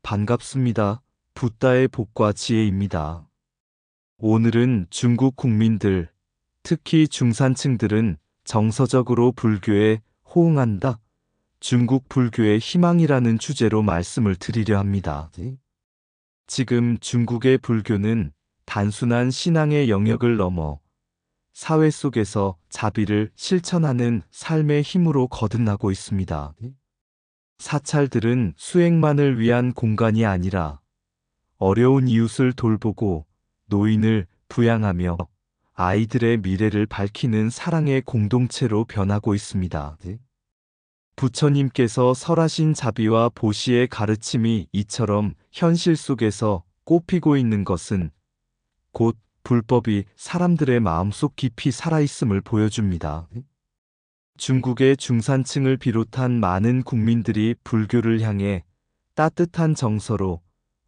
반갑습니다. 붓다의 복과 지혜입니다. 오늘은 중국 국민들, 특히 중산층들은 정서적으로 불교에 호응한다. 중국 불교의 희망이라는 주제로 말씀을 드리려 합니다. 지금 중국의 불교는 단순한 신앙의 영역을 넘어 사회 속에서 자비를 실천하는 삶의 힘으로 거듭나고 있습니다. 사찰들은 수행만을 위한 공간이 아니라 어려운 이웃을 돌보고 노인을 부양하며 아이들의 미래를 밝히는 사랑의 공동체로 변하고 있습니다. 부처님께서 설하신 자비와 보시의 가르침이 이처럼 현실 속에서 꽃피고 있는 것은 곧 불법이 사람들의 마음속 깊이 살아있음을 보여줍니다. 중국의 중산층을 비롯한 많은 국민들이 불교를 향해 따뜻한 정서로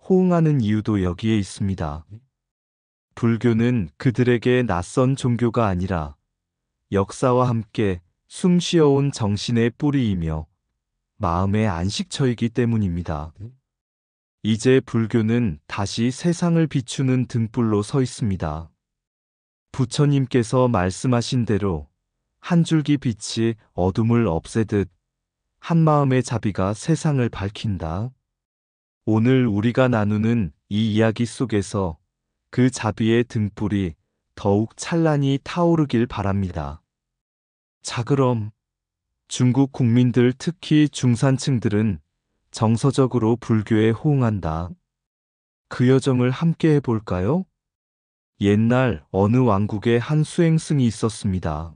호응하는 이유도 여기에 있습니다. 불교는 그들에게 낯선 종교가 아니라 역사와 함께 숨 쉬어온 정신의 뿌리이며 마음의 안식처이기 때문입니다. 이제 불교는 다시 세상을 비추는 등불로 서 있습니다. 부처님께서 말씀하신 대로 한 줄기 빛이 어둠을 없애듯 한마음의 자비가 세상을 밝힌다. 오늘 우리가 나누는 이 이야기 속에서 그 자비의 등불이 더욱 찬란히 타오르길 바랍니다. 자, 그럼 중국 국민들, 특히 중산층들은 정서적으로 불교에 호응한다. 그 여정을 함께 해볼까요? 옛날 어느 왕국에 한 수행승이 있었습니다.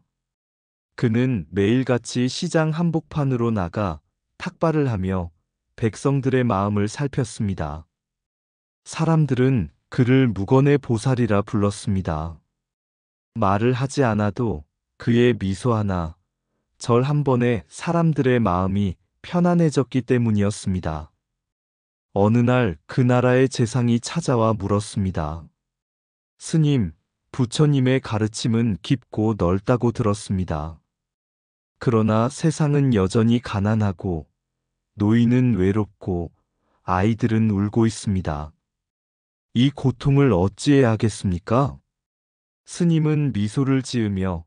그는 매일같이 시장 한복판으로 나가 탁발을 하며 백성들의 마음을 살폈습니다. 사람들은 그를 무건의 보살이라 불렀습니다. 말을 하지 않아도 그의 미소 하나, 절 한 번에 사람들의 마음이 편안해졌기 때문이었습니다. 어느 날 그 나라의 재상이 찾아와 물었습니다. 스님, 부처님의 가르침은 깊고 넓다고 들었습니다. 그러나 세상은 여전히 가난하고 노인은 외롭고 아이들은 울고 있습니다. 이 고통을 어찌해야 하겠습니까? 스님은 미소를 지으며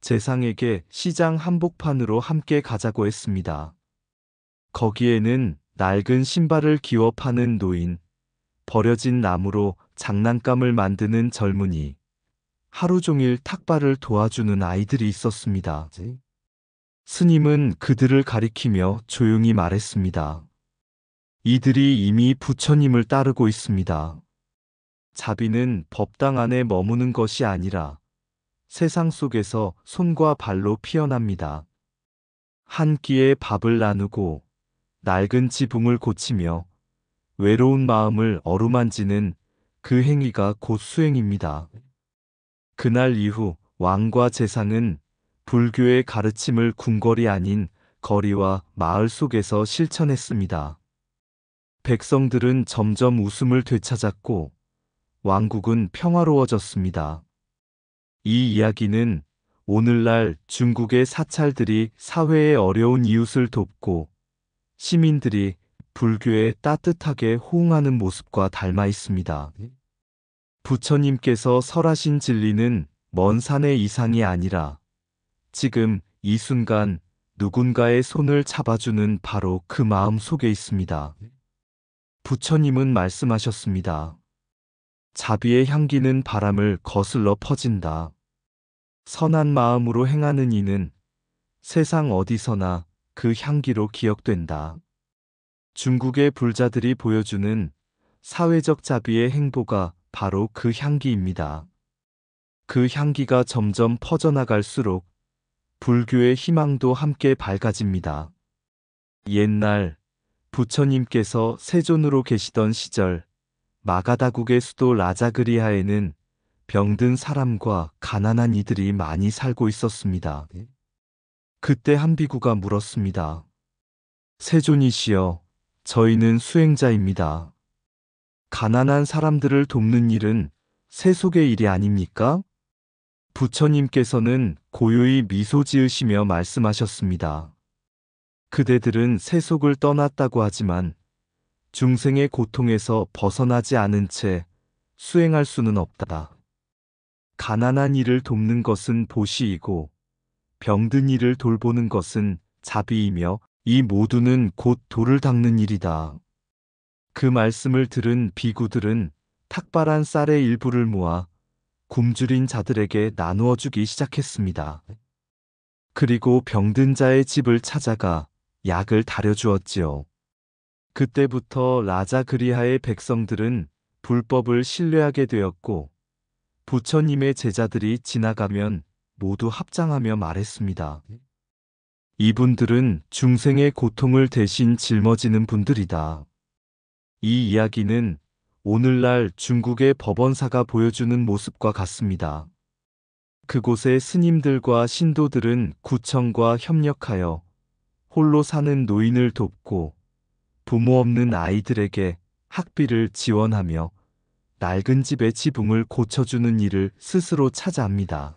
재상에게 시장 한복판으로 함께 가자고 했습니다. 거기에는 낡은 신발을 기워 파는 노인, 버려진 나무로 장난감을 만드는 젊은이, 하루 종일 탁발을 도와주는 아이들이 있었습니다. 스님은 그들을 가리키며 조용히 말했습니다. 이들이 이미 부처님을 따르고 있습니다. 자비는 법당 안에 머무는 것이 아니라 세상 속에서 손과 발로 피어납니다. 한 끼의 밥을 나누고 낡은 지붕을 고치며 외로운 마음을 어루만지는 그 행위가 곧 수행입니다. 그날 이후 왕과 재상은 불교의 가르침을 궁궐이 아닌 거리와 마을 속에서 실천했습니다. 백성들은 점점 웃음을 되찾았고 왕국은 평화로워졌습니다. 이 이야기는 오늘날 중국의 사찰들이 사회의 어려운 이웃을 돕고 시민들이 불교에 따뜻하게 호응하는 모습과 닮아 있습니다. 부처님께서 설하신 진리는 먼 산의 이상이 아니라 지금 이 순간 누군가의 손을 잡아주는 바로 그 마음 속에 있습니다. 부처님은 말씀하셨습니다. 자비의 향기는 바람을 거슬러 퍼진다. 선한 마음으로 행하는 이는 세상 어디서나 그 향기로 기억된다. 중국의 불자들이 보여주는 사회적 자비의 행보가 바로 그 향기입니다. 그 향기가 점점 퍼져나갈수록 불교의 희망도 함께 밝아집니다. 옛날 부처님께서 세존으로 계시던 시절 마가다국의 수도 라자그리아에는 병든 사람과 가난한 이들이 많이 살고 있었습니다. 그때 한 비구가 물었습니다. 세존이시여, 저희는 수행자입니다. 가난한 사람들을 돕는 일은 세속의 일이 아닙니까? 부처님께서는 고요히 미소 지으시며 말씀하셨습니다. 그대들은 세속을 떠났다고 하지만 중생의 고통에서 벗어나지 않은 채 수행할 수는 없다. 가난한 이를 돕는 것은 보시이고 병든 이를 돌보는 것은 자비이며 이 모두는 곧 돌을 닦는 일이다. 그 말씀을 들은 비구들은 탁발한 쌀의 일부를 모아 굶주린 자들에게 나누어 주기 시작했습니다. 그리고 병든 자의 집을 찾아가 약을 다려주었지요. 그때부터 라자 그리하의 백성들은 불법을 신뢰하게 되었고 부처님의 제자들이 지나가면 모두 합장하며 말했습니다. 이분들은 중생의 고통을 대신 짊어지는 분들이다. 이 이야기는 오늘날 중국의 법원사가 보여주는 모습과 같습니다. 그곳의 스님들과 신도들은 구청과 협력하여 홀로 사는 노인을 돕고 부모 없는 아이들에게 학비를 지원하며 낡은 집의 지붕을 고쳐주는 일을 스스로 차지합니다.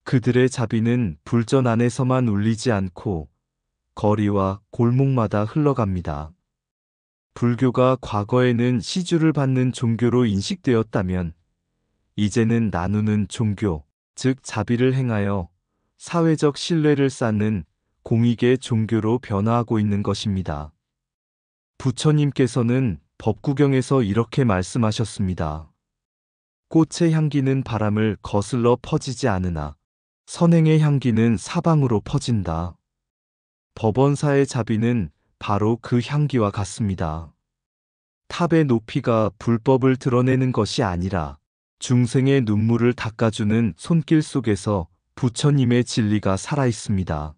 그들의 자비는 불전 안에서만 울리지 않고 거리와 골목마다 흘러갑니다. 불교가 과거에는 시주를 받는 종교로 인식되었다면 이제는 나누는 종교, 즉 자비를 행하여 사회적 신뢰를 쌓는 공익의 종교로 변화하고 있는 것입니다. 부처님께서는 법구경에서 이렇게 말씀하셨습니다. 꽃의 향기는 바람을 거슬러 퍼지지 않으나 선행의 향기는 사방으로 퍼진다. 법원사의 자비는 바로 그 향기와 같습니다. 탑의 높이가 불법을 드러내는 것이 아니라 중생의 눈물을 닦아주는 손길 속에서 부처님의 진리가 살아 있습니다.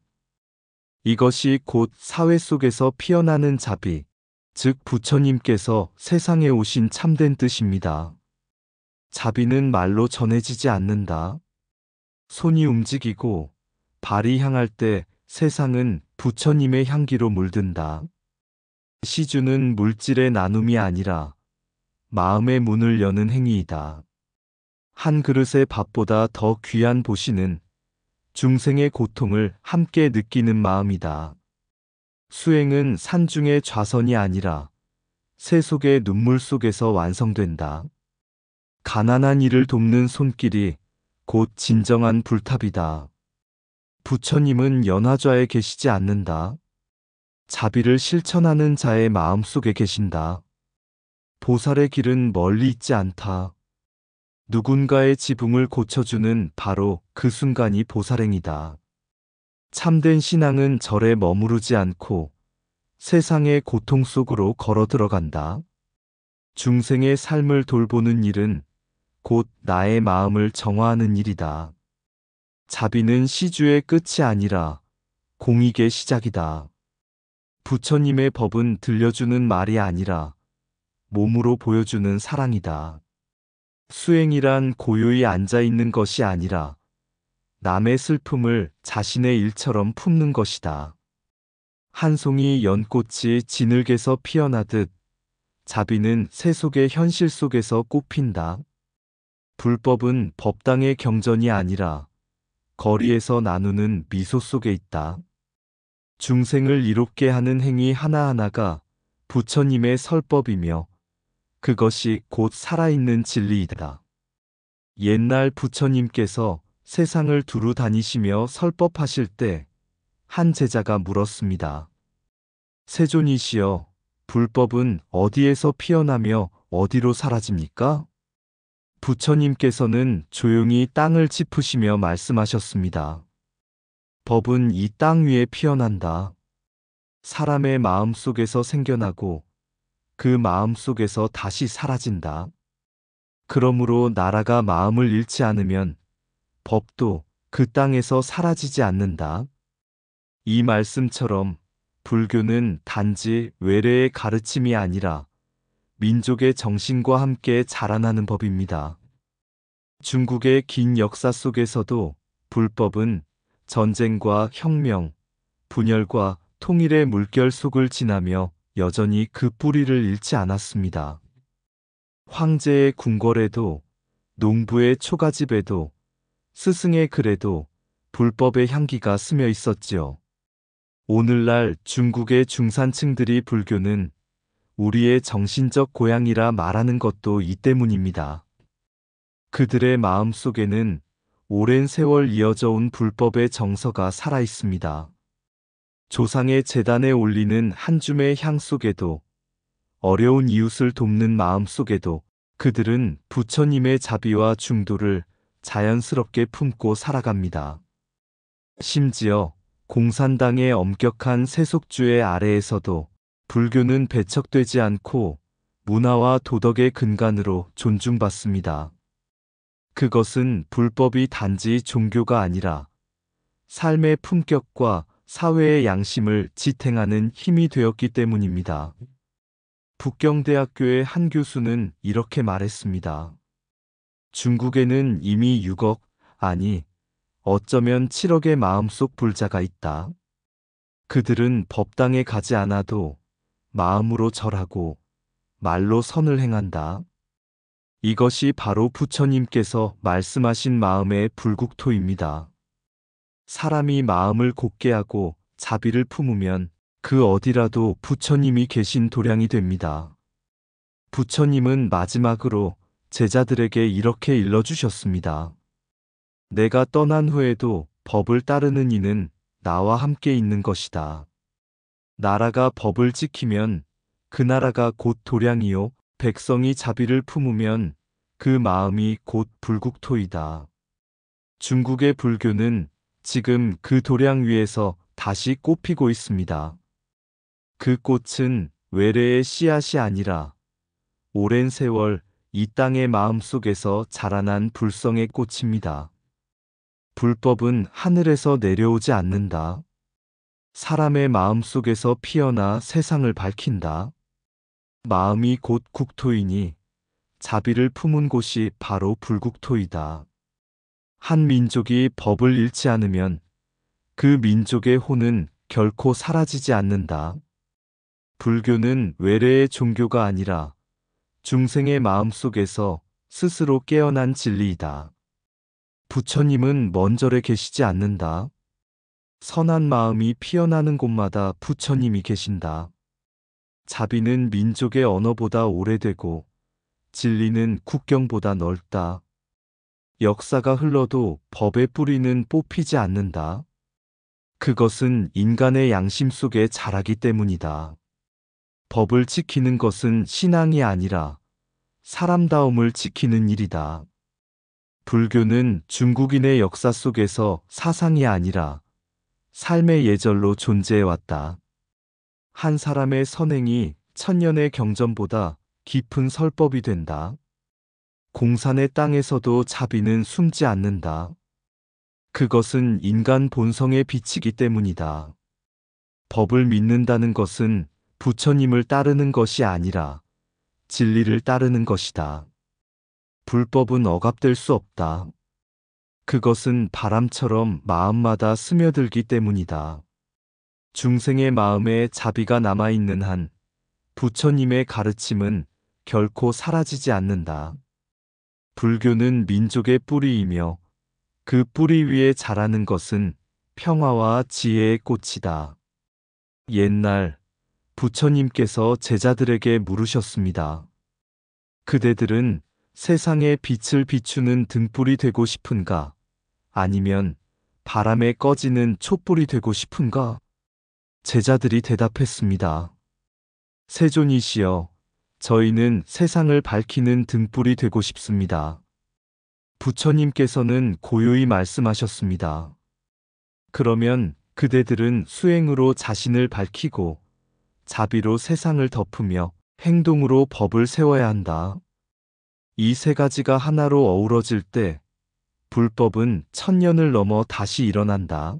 이것이 곧 사회 속에서 피어나는 자비, 즉 부처님께서 세상에 오신 참된 뜻입니다. 자비는 말로 전해지지 않는다. 손이 움직이고 발이 향할 때 세상은 부처님의 향기로 물든다. 시주는 물질의 나눔이 아니라 마음의 문을 여는 행위이다. 한 그릇의 밥보다 더 귀한 보시는 중생의 고통을 함께 느끼는 마음이다. 수행은 산중의 좌선이 아니라 새 속의 눈물 속에서 완성된다. 가난한 이를 돕는 손길이 곧 진정한 불탑이다. 부처님은 연화좌에 계시지 않는다. 자비를 실천하는 자의 마음 속에 계신다. 보살의 길은 멀리 있지 않다. 누군가의 지붕을 고쳐주는 바로 그 순간이 보살행이다. 참된 신앙은 절에 머무르지 않고 세상의 고통 속으로 걸어 들어간다. 중생의 삶을 돌보는 일은 곧 나의 마음을 정화하는 일이다. 자비는 시주의 끝이 아니라 공익의 시작이다. 부처님의 법은 들려주는 말이 아니라 몸으로 보여주는 사랑이다. 수행이란 고요히 앉아있는 것이 아니라 남의 슬픔을 자신의 일처럼 품는 것이다. 한 송이 연꽃이 진흙에서 피어나듯 자비는 새 속의 현실 속에서 꽃핀다. 불법은 법당의 경전이 아니라 거리에서 나누는 미소 속에 있다. 중생을 이롭게 하는 행위 하나하나가 부처님의 설법이며 그것이 곧 살아있는 진리이다. 옛날 부처님께서 세상을 두루 다니시며 설법하실 때 한 제자가 물었습니다. 세존이시여, 불법은 어디에서 피어나며 어디로 사라집니까? 부처님께서는 조용히 땅을 짚으시며 말씀하셨습니다. 법은 이 땅 위에 피어난다. 사람의 마음 속에서 생겨나고 그 마음 속에서 다시 사라진다. 그러므로 나라가 마음을 잃지 않으면 법도 그 땅에서 사라지지 않는다. 이 말씀처럼 불교는 단지 외래의 가르침이 아니라 민족의 정신과 함께 자라나는 법입니다. 중국의 긴 역사 속에서도 불법은 전쟁과 혁명, 분열과 통일의 물결 속을 지나며 여전히 그 뿌리를 잃지 않았습니다. 황제의 궁궐에도, 농부의 초가집에도, 스승의 글에도 불법의 향기가 스며 있었지요. 오늘날 중국의 중산층들이 불교는 우리의 정신적 고향이라 말하는 것도 이 때문입니다. 그들의 마음 속에는 오랜 세월 이어져 온 불법의 정서가 살아 있습니다. 조상의 제단에 올리는 한 줌의 향 속에도, 어려운 이웃을 돕는 마음 속에도 그들은 부처님의 자비와 중도를 자연스럽게 품고 살아갑니다. 심지어 공산당의 엄격한 세속주의 아래에서도 불교는 배척되지 않고 문화와 도덕의 근간으로 존중받습니다. 그것은 불법이 단지 종교가 아니라 삶의 품격과 사회의 양심을 지탱하는 힘이 되었기 때문입니다. 북경대학교의 한 교수는 이렇게 말했습니다. 중국에는 이미 6억, 아니, 어쩌면 7억의 마음속 불자가 있다. 그들은 법당에 가지 않아도 마음으로 절하고 말로 선을 행한다. 이것이 바로 부처님께서 말씀하신 마음의 불국토입니다. 사람이 마음을 곧게 하고 자비를 품으면 그 어디라도 부처님이 계신 도량이 됩니다. 부처님은 마지막으로 제자들에게 이렇게 일러주셨습니다. 내가 떠난 후에도 법을 따르는 이는 나와 함께 있는 것이다. 나라가 법을 지키면 그 나라가 곧 도량이요, 백성이 자비를 품으면 그 마음이 곧 불국토이다. 중국의 불교는 지금 그 도량 위에서 다시 꽃피고 있습니다. 그 꽃은 외래의 씨앗이 아니라 오랜 세월 이 땅의 마음속에서 자라난 불성의 꽃입니다. 불법은 하늘에서 내려오지 않는다. 사람의 마음속에서 피어나 세상을 밝힌다. 마음이 곧 국토이니 자비를 품은 곳이 바로 불국토이다. 한 민족이 법을 잃지 않으면 그 민족의 혼은 결코 사라지지 않는다. 불교는 외래의 종교가 아니라 중생의 마음속에서 스스로 깨어난 진리이다. 부처님은 먼 절에 계시지 않는다. 선한 마음이 피어나는 곳마다 부처님이 계신다. 자비는 민족의 언어보다 오래되고 진리는 국경보다 넓다. 역사가 흘러도 법의 뿌리는 뽑히지 않는다. 그것은 인간의 양심 속에 자라기 때문이다. 법을 지키는 것은 신앙이 아니라 사람다움을 지키는 일이다. 불교는 중국인의 역사 속에서 사상이 아니라 삶의 예절로 존재해왔다. 한 사람의 선행이 천년의 경전보다 깊은 설법이 된다. 공산의 땅에서도 자비는 숨지 않는다. 그것은 인간 본성의 빛이기 때문이다. 법을 믿는다는 것은 부처님을 따르는 것이 아니라 진리를 따르는 것이다. 불법은 억압될 수 없다. 그것은 바람처럼 마음마다 스며들기 때문이다. 중생의 마음에 자비가 남아있는 한 부처님의 가르침은 결코 사라지지 않는다. 불교는 민족의 뿌리이며 그 뿌리 위에 자라는 것은 평화와 지혜의 꽃이다. 옛날 부처님께서 제자들에게 물으셨습니다. 그대들은 세상에 빛을 비추는 등불이 되고 싶은가? 아니면 바람에 꺼지는 촛불이 되고 싶은가? 제자들이 대답했습니다. 세존이시여, 저희는 세상을 밝히는 등불이 되고 싶습니다. 부처님께서는 고요히 말씀하셨습니다. 그러면 그대들은 수행으로 자신을 밝히고 자비로 세상을 덮으며 행동으로 법을 세워야 한다. 이 세 가지가 하나로 어우러질 때 불법은 천년을 넘어 다시 일어난다.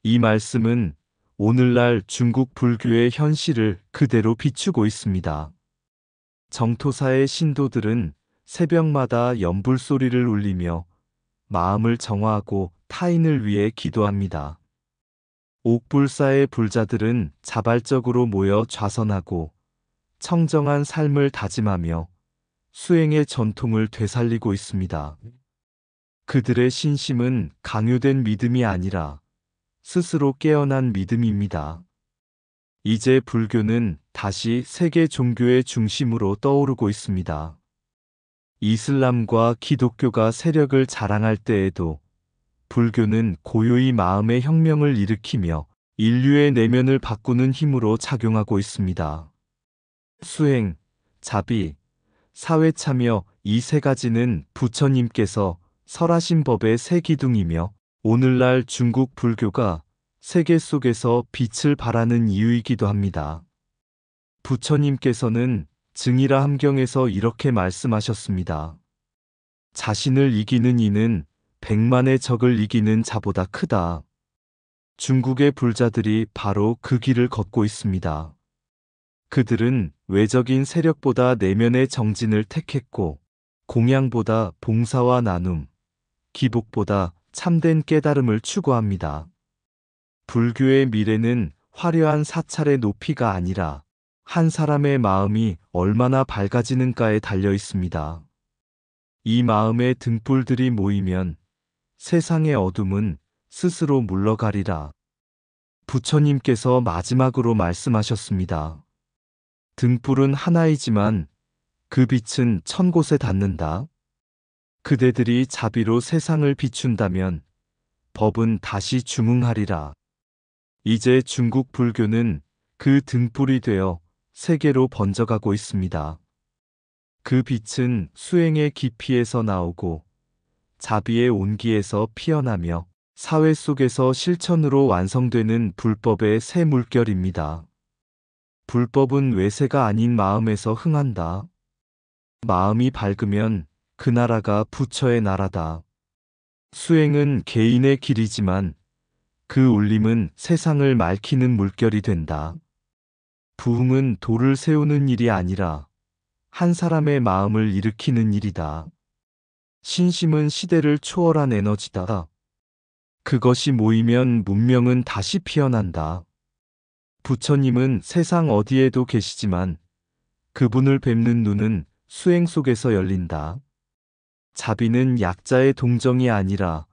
이 말씀은 오늘날 중국 불교의 현실을 그대로 비추고 있습니다. 정토사의 신도들은 새벽마다 연불 소리를 울리며 마음을 정화하고 타인을 위해 기도합니다. 옥불사의 불자들은 자발적으로 모여 좌선하고 청정한 삶을 다짐하며 수행의 전통을 되살리고 있습니다. 그들의 신심은 강요된 믿음이 아니라 스스로 깨어난 믿음입니다. 이제 불교는 다시 세계 종교의 중심으로 떠오르고 있습니다. 이슬람과 기독교가 세력을 자랑할 때에도 불교는 고요히 마음의 혁명을 일으키며 인류의 내면을 바꾸는 힘으로 작용하고 있습니다. 수행, 자비, 사회 참여 이 세 가지는 부처님께서 설하신 법의 세 기둥이며 오늘날 중국 불교가 세계 속에서 빛을 발하는 이유이기도 합니다. 부처님께서는 증이라 함경에서 이렇게 말씀하셨습니다. 자신을 이기는 이는 100만의 적을 이기는 자보다 크다. 중국의 불자들이 바로 그 길을 걷고 있습니다. 그들은 외적인 세력보다 내면의 정진을 택했고 공양보다 봉사와 나눔, 기복보다 참된 깨달음을 추구합니다. 불교의 미래는 화려한 사찰의 높이가 아니라 한 사람의 마음이 얼마나 밝아지는가에 달려 있습니다. 이 마음의 등불들이 모이면 세상의 어둠은 스스로 물러가리라. 부처님께서 마지막으로 말씀하셨습니다. 등불은 하나이지만 그 빛은 1000곳에 닿는다. 그대들이 자비로 세상을 비춘다면 법은 다시 중흥하리라. 이제 중국 불교는 그 등불이 되어 세계로 번져가고 있습니다. 그 빛은 수행의 깊이에서 나오고 자비의 온기에서 피어나며 사회 속에서 실천으로 완성되는 불법의 새 물결입니다. 불법은 외세가 아닌 마음에서 흥한다. 마음이 밝으면 그 나라가 부처의 나라다. 수행은 개인의 길이지만 그 울림은 세상을 맑히는 물결이 된다. 부흥은 돌을 세우는 일이 아니라 한 사람의 마음을 일으키는 일이다. 신심은 시대를 초월한 에너지다. 그것이 모이면 문명은 다시 피어난다. 부처님은 세상 어디에도 계시지만 그분을 뵙는 눈은 수행 속에서 열린다. 자비는 약자의 동정이 아니라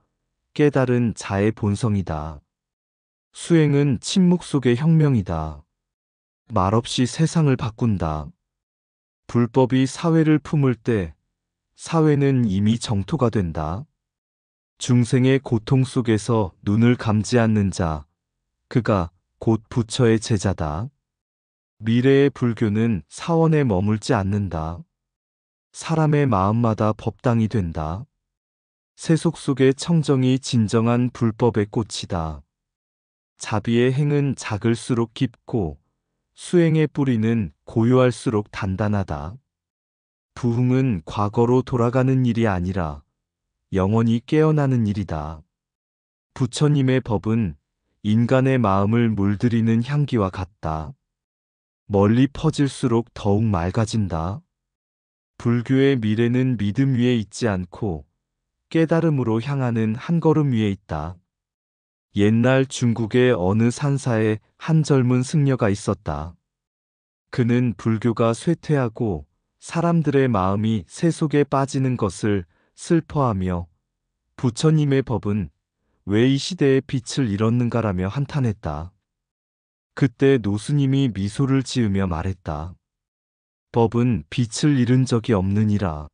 깨달은 자의 본성이다. 수행은 침묵 속의 혁명이다. 말없이 세상을 바꾼다. 불법이 사회를 품을 때 사회는 이미 정토가 된다. 중생의 고통 속에서 눈을 감지 않는 자, 그가 곧 부처의 제자다. 미래의 불교는 사원에 머물지 않는다. 사람의 마음마다 법당이 된다. 세속 속의 청정이 진정한 불법의 꽃이다. 자비의 행은 작을수록 깊고 수행의 뿌리는 고요할수록 단단하다. 부흥은 과거로 돌아가는 일이 아니라 영원히 깨어나는 일이다. 부처님의 법은 인간의 마음을 물들이는 향기와 같다. 멀리 퍼질수록 더욱 맑아진다. 불교의 미래는 믿음 위에 있지 않고 깨달음으로 향하는 한 걸음 위에 있다. 옛날 중국의 어느 산사에 한 젊은 승려가 있었다. 그는 불교가 쇠퇴하고 사람들의 마음이 세속에 빠지는 것을 슬퍼하며 부처님의 법은 왜 이 시대에 빛을 잃었는가라며 한탄했다. 그때 노스님이 미소를 지으며 말했다. 법은 빛을 잃은 적이 없느니라.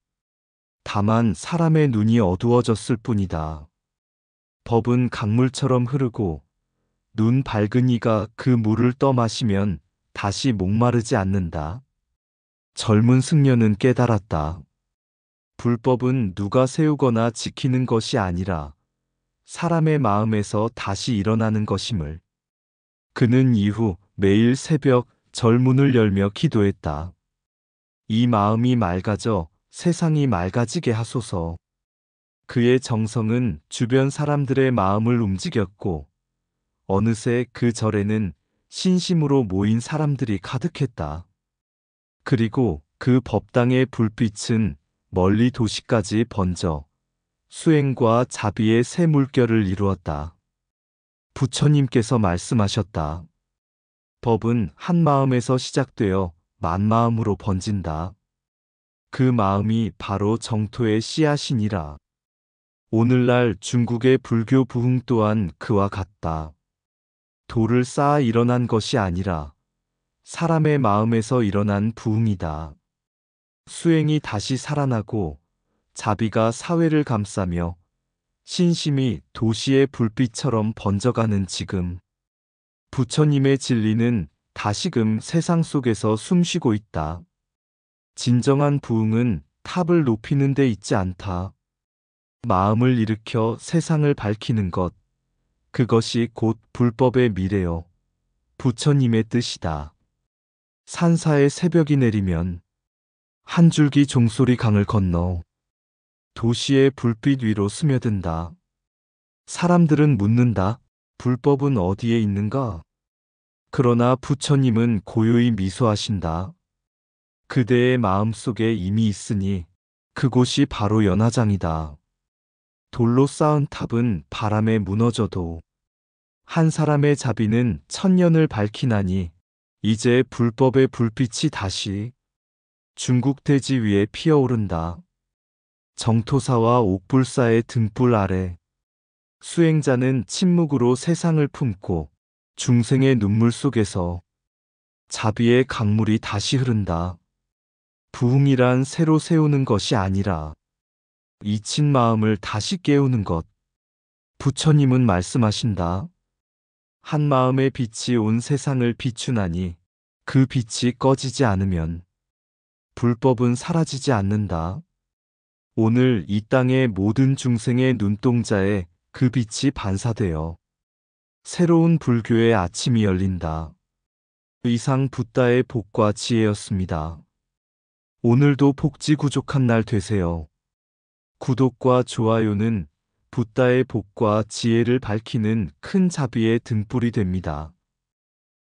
다만 사람의 눈이 어두워졌을 뿐이다. 법은 강물처럼 흐르고 눈 밝은 이가 그 물을 떠마시면 다시 목마르지 않는다. 젊은 승려는 깨달았다. 불법은 누가 세우거나 지키는 것이 아니라 사람의 마음에서 다시 일어나는 것임을. 그는 이후 매일 새벽 절문을 열며 기도했다. 이 마음이 맑아져 세상이 맑아지게 하소서. 그의 정성은 주변 사람들의 마음을 움직였고 어느새 그 절에는 신심으로 모인 사람들이 가득했다. 그리고 그 법당의 불빛은 멀리 도시까지 번져 수행과 자비의 새 물결을 이루었다. 부처님께서 말씀하셨다. 법은 한 마음에서 시작되어 만마음으로 번진다. 그 마음이 바로 정토의 씨앗이니라. 오늘날 중국의 불교 부흥 또한 그와 같다. 돌을 쌓아 일어난 것이 아니라 사람의 마음에서 일어난 부흥이다. 수행이 다시 살아나고 자비가 사회를 감싸며 신심이 도시의 불빛처럼 번져가는 지금, 부처님의 진리는 다시금 세상 속에서 숨쉬고 있다. 진정한 부흥은 탑을 높이는 데 있지 않다. 마음을 일으켜 세상을 밝히는 것, 그것이 곧 불법의 미래요. 부처님의 뜻이다. 산사의 새벽이 내리면 한 줄기 종소리 강을 건너 도시의 불빛 위로 스며든다. 사람들은 묻는다. 불법은 어디에 있는가? 그러나 부처님은 고요히 미소하신다. 그대의 마음속에 이미 있으니 그곳이 바로 연화장이다. 돌로 쌓은 탑은 바람에 무너져도 한 사람의 자비는 천년을 밝히나니 이제 불법의 불빛이 다시 중국 대지 위에 피어오른다. 정토사와 옥불사의 등불 아래 수행자는 침묵으로 세상을 품고 중생의 눈물 속에서 자비의 강물이 다시 흐른다. 부흥이란 새로 세우는 것이 아니라 잊힌 마음을 다시 깨우는 것. 부처님은 말씀하신다. 한 마음의 빛이 온 세상을 비추나니 그 빛이 꺼지지 않으면 불법은 사라지지 않는다. 오늘 이 땅의 모든 중생의 눈동자에 그 빛이 반사되어 새로운 불교의 아침이 열린다. 이상 붓다의 복과 지혜였습니다. 오늘도 복지 구족한 날 되세요. 구독과 좋아요는 붓다의 복과 지혜를 밝히는 큰 자비의 등불이 됩니다.